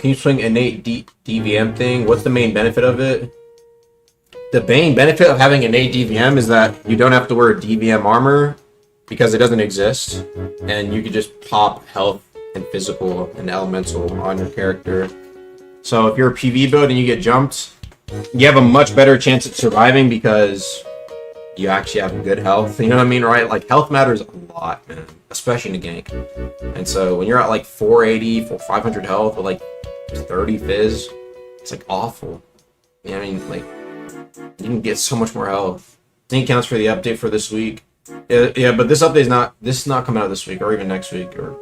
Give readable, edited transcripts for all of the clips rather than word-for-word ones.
Can you swing innate DVM thing? What's the main benefit of it? The main benefit of having innate DVM is that you don't have to wear DVM armor because it doesn't exist, and you can just pop health and physical and elemental on your character. So if you're a PV build and you get jumped, you have a much better chance at surviving because you actually have good health. You know what I mean, right? Like, health matters a lot, man, especially in a gank. And so when you're at like 480, 500 health with like 30 fizz, it's like awful. You know what I mean? Like, you can get so much more health. I think it counts for the update for this week. Yeah, but this update is not coming out this week or even next week, or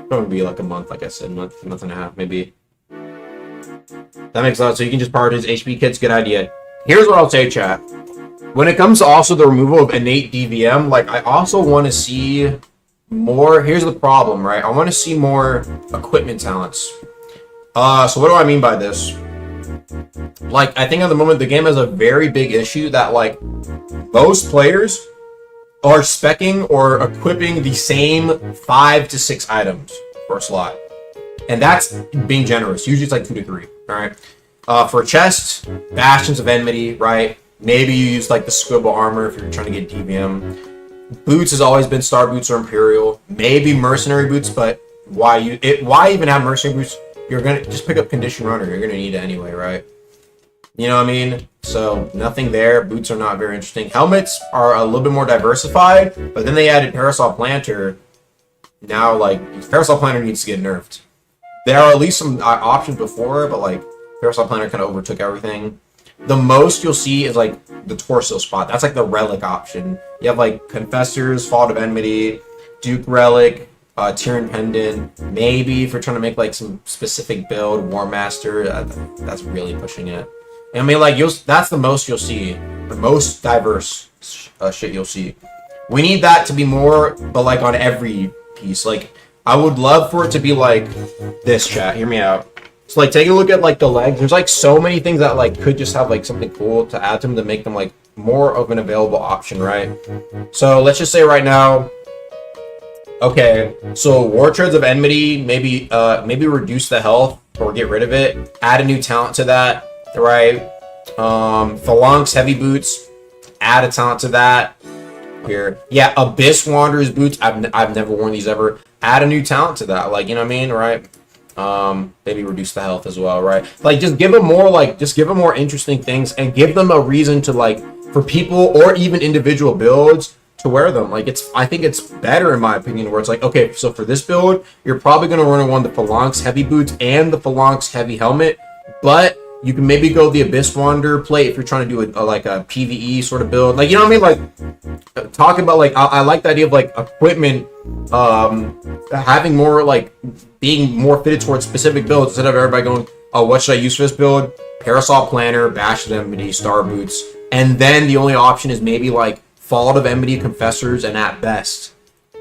probably be like a month, like I said, month and a half, maybe. That makes a lot. So you can just prioritize HP kits. Good idea. Here's what I'll say, chat. When it comes to also the removal of innate DVM, like, I also want to see more. Here's the problem, right? I want to see more equipment talents. So what do I mean by this? Like, I think at the moment the game has a very big issue that, like, most players are speccing or equipping the same 5 to 6 items per slot. And that's being generous. Usually it's like 2 to 3, all right? For chest, Bastions of Enmity, right? Maybe you use like the Squibble armor if you're trying to get DVM. Boots has always been Star Boots or Imperial. Maybe Mercenary Boots, but why even have Mercenary Boots? You're gonna just pick up Condition Runner. You're gonna need it anyway, right? You know what I mean? So nothing there. Boots are not very interesting. Helmets are a little bit more diversified, but then they added Parasol Planter. Now, like, Parasol Planter needs to get nerfed. There are at least some options before, but like Parasol Planter kind of overtook everything. The most you'll see is like the torso spot. That's like the relic option. You have like Confessors, Fault of Enmity, Duke Relic, Tyrion Pendant. Maybe if you're trying to make like some specific build, War Master, that's really pushing it. And I mean, like, that's the most you'll see. The most diverse shit you'll see. We need that to be more, but like on every piece. Like, I would love for it to be like this, chat. Hear me out. So like, take a look at like the legs. There's like so many things that like could just have like something cool to add to them to make them like more of an available option, right? So let's just say right now, okay, so War Treads of Enmity, maybe reduce the health or get rid of it. Add a new talent to that, right? Phalanx Heavy Boots, add a talent to that. Here, yeah, Abyss Wanderer's Boots. I've never worn these ever. Add a new talent to that, like, you know what I mean, right? Maybe reduce the health as well, right? Like, just give them more interesting things and give them a reason to, like, for people or even individual builds to wear them. Like, I think it's better, in my opinion, where it's like, okay, so for this build, you're probably going to run one of the Phalanx Heavy Boots and the Phalanx Heavy Helmet, but you can maybe go the Abyss Wanderer plate if you're trying to do like a PvE sort of build. Like, you know what I mean? Like, talking about, like, I like the idea of, like, equipment having more, like, being more fitted towards specific builds instead of everybody going, oh, what should I use for this build? Parasol Planter, Bash of Enmity, Star Boots. And then the only option is maybe, like, Fault of Enmity, Confessors, and at best,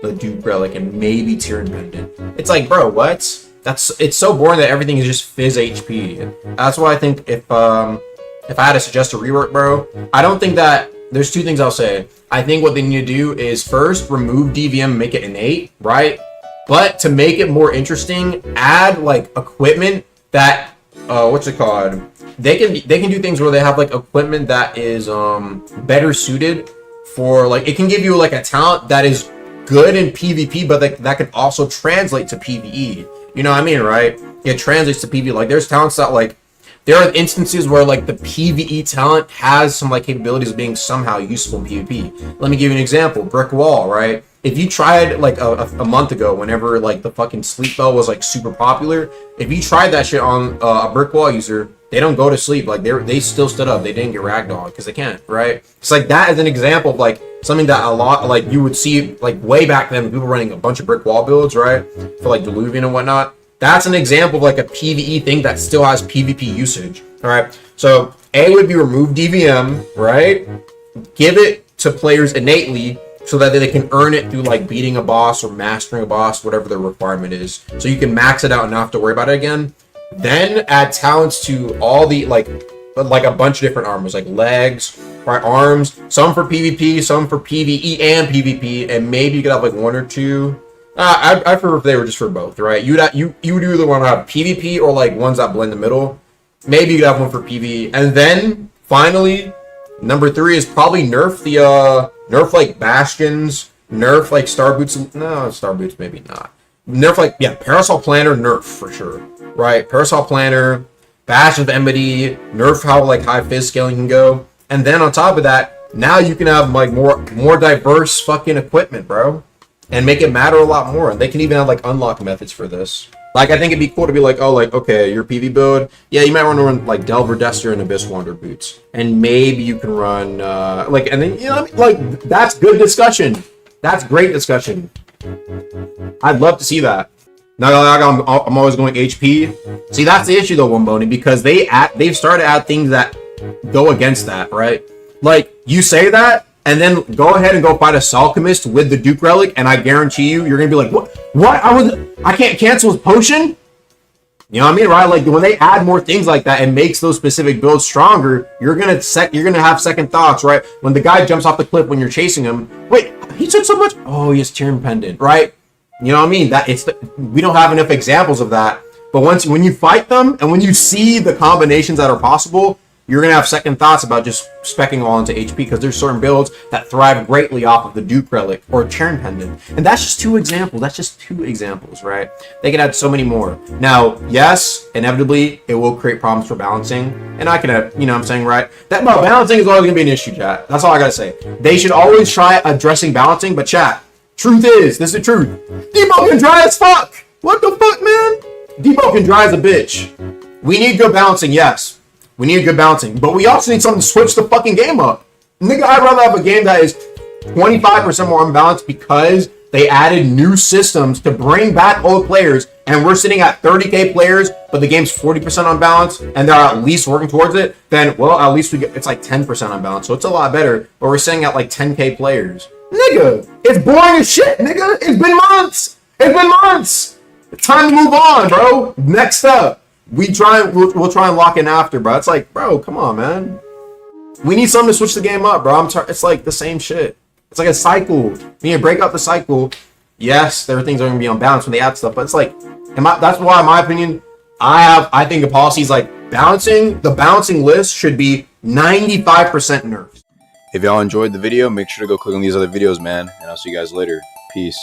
the Duke Relic, and maybe Tyrion Pendant. It's like, bro, what? It's so boring that everything is just fizz HP. That's why I think if I had to suggest a rework, bro, I don't think that there's two things I'll say. I think what they need to do is first remove DVM, make it innate, right? But to make it more interesting, add like equipment that what's it called? They can do things where they have like equipment that is better suited for, like, it can give you like a talent that is good in PvP, but that can also translate to PvE. You know what I mean, right? It translates to PvE. Like, there's talents that, like, there are instances where, like, the PvE talent has some, like, capabilities of being somehow useful in PvP. Let me give you an example. Brick Wall, right? If you tried, like, a month ago, whenever, like, the fucking Sleep Bell was, like, super popular, if you tried that shit on a Brick Wall user, they don't go to sleep. Like, they still stood up. They didn't get ragdolled because they can't, right? It's like, that is an example of, like, something that a lot, like, you would see, like, way back then, people running a bunch of Brick Wall builds, right? For, like, Diluvian and whatnot. That's an example of, like, a PvE thing that still has PvP usage, all right? So, A would be remove DVM, right? Give it to players innately so that they can earn it through, like, beating a boss or mastering a boss, whatever the requirement is. So you can max it out and not have to worry about it again. Then add talents to all the, like a bunch of different armors, like legs, right, arms, some for PvP, some for PvE and PvP, and maybe you could have, like, one or two I prefer if they were just for both, right? You would either want to have PvP or like ones that blend the middle. Maybe you could have one for PvE, and then finally, number 3 is probably nerf the nerf like bastions, nerf like star boots. No, star boots maybe not. Nerf like parasol planner nerf for sure, right? Parasol planner, bash of enmity, nerf how like high fizz scaling can go, and then on top of that, now you can have like more diverse fucking equipment, bro. And make it matter a lot more. And they can even have like unlock methods for this. Like I think it'd be cool to be like, oh, like okay, your PV build, yeah, you might want to run like Delver Dester and Abyss Wander boots, and maybe you can run like, and then you know, like that's good discussion. That's great discussion. I'd love to see that. Now I'm always going HP. See, that's the issue though, Womboni, because they've started to add things that go against that, right? Like you say that. And then go ahead and go fight a Alchemist with the Duke Relic, and I guarantee you're gonna be like, what? What? I can't cancel his potion? You know what I mean, right? Like when they add more things like that and makes those specific builds stronger, you're gonna have second thoughts, right? When the guy jumps off the cliff when you're chasing him, wait, he took so much. Oh, he has Tyrion Pendant, right? You know what I mean? We don't have enough examples of that. But when you fight them and when you see the combinations that are possible, you're going to have second thoughts about just speccing all into HP because there's certain builds that thrive greatly off of the Duke Relic or Tyrion Pendant. And that's just 2 examples. That's just 2 examples, right? They can add so many more. Now, yes, inevitably, it will create problems for balancing. And I can have, you know what I'm saying, right? Balancing is always going to be an issue, chat. That's all I got to say. They should always try addressing balancing, but chat, truth is, this is the truth. Debo can dry as fuck. What the fuck, man? Debo can dry as a bitch. We need good balancing, yes. We need good balancing, but we also need something to switch the fucking game up. Nigga, I'd rather have a game that is 25% more unbalanced because they added new systems to bring back old players, and we're sitting at 30k players, but the game's 40% unbalanced, and they're at least working towards it. Then, well, at least it's like 10% unbalanced, so it's a lot better. But we're sitting at like 10k players. Nigga, it's boring as shit, nigga. It's been months. It's time to move on, bro. Next up. We'll try and lock in after, bro. It's like, bro, come on, man. We need something to switch the game up, bro. It's like the same shit. It's like a cycle. We need to break up the cycle. Yes, there are things that are gonna be unbalanced when they add stuff, but it's like, that's why, in my opinion, I think the policy is like the balancing list should be 95% nerfs. If y'all enjoyed the video, make sure to go click on these other videos, man. And I'll see you guys later. Peace.